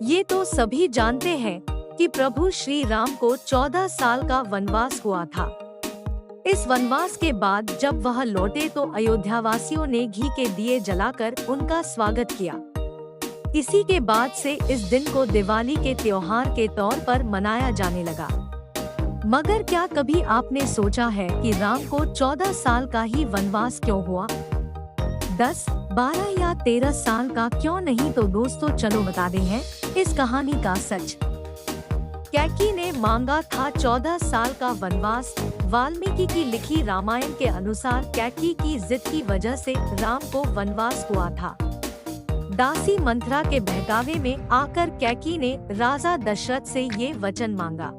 ये तो सभी जानते हैं कि प्रभु श्री राम को 14 साल का वनवास हुआ था। इस वनवास के बाद जब वह लौटे तो अयोध्यावासियों ने घी के दिए जलाकर उनका स्वागत किया। इसी के बाद से इस दिन को दिवाली के त्योहार के तौर पर मनाया जाने लगा। मगर क्या कभी आपने सोचा है कि राम को 14 साल का ही वनवास क्यों हुआ? 10, 12 या 13 साल का क्यों नहीं? तो दोस्तों चलो बताते हैं इस कहानी का सच। कैकेयी ने मांगा था 14 साल का वनवास। वाल्मीकि की लिखी रामायण के अनुसार कैकेयी की जिद की वजह से राम को वनवास हुआ था। दासी मंथरा के बहकावे में आकर कैकेयी ने राजा दशरथ से ये वचन मांगा।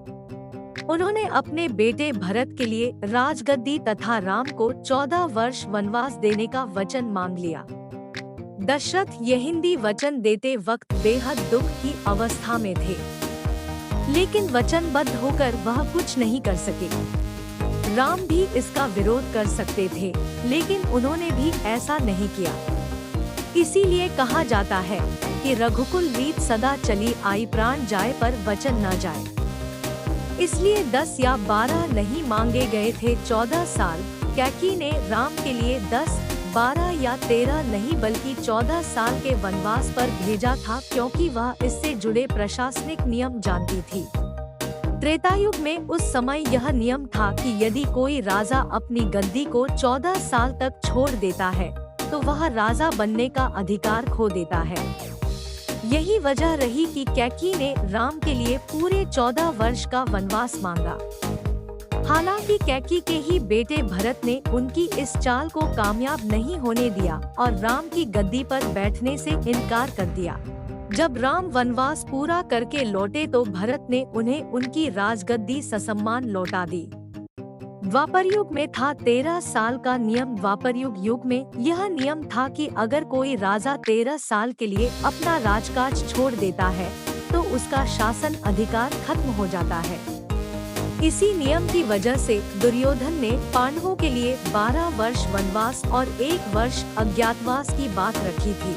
उन्होंने अपने बेटे भरत के लिए राजगद्दी तथा राम को 14 वर्ष वनवास देने का वचन मांग लिया। दशरथ ये हिंदी वचन देते वक्त बेहद दुख की अवस्था में थे, लेकिन वचनबद्ध होकर वह कुछ नहीं कर सके। राम भी इसका विरोध कर सकते थे, लेकिन उन्होंने भी ऐसा नहीं किया। इसीलिए कहा जाता है कि रघुकुल रीत सदा चली आई, प्राण जाए पर वचन न जाए। इसलिए 10 या 12 नहीं मांगे गए थे 14 साल। कैकेयी ने राम के लिए 10, 12 या 13 नहीं बल्कि 14 साल के वनवास पर भेजा था, क्योंकि वह इससे जुड़े प्रशासनिक नियम जानती थी। त्रेतायुग में उस समय यह नियम था कि यदि कोई राजा अपनी गद्दी को 14 साल तक छोड़ देता है तो वह राजा बनने का अधिकार खो देता है। यही वजह रही कि कैकेयी ने राम के लिए पूरे 14 वर्ष का वनवास मांगा। हालांकि कैकेयी के ही बेटे भरत ने उनकी इस चाल को कामयाब नहीं होने दिया और राम की गद्दी पर बैठने से इनकार कर दिया। जब राम वनवास पूरा करके लौटे तो भरत ने उन्हें उनकी राजगद्दी ससम्मान लौटा दी। द्वापर युग में था 13 साल का नियम। द्वापर युग में यह नियम था कि अगर कोई राजा 13 साल के लिए अपना राजकाज छोड़ देता है तो उसका शासन अधिकार खत्म हो जाता है। इसी नियम की वजह से दुर्योधन ने पांडवों के लिए 12 वर्ष वनवास और 1 वर्ष अज्ञातवास की बात रखी थी।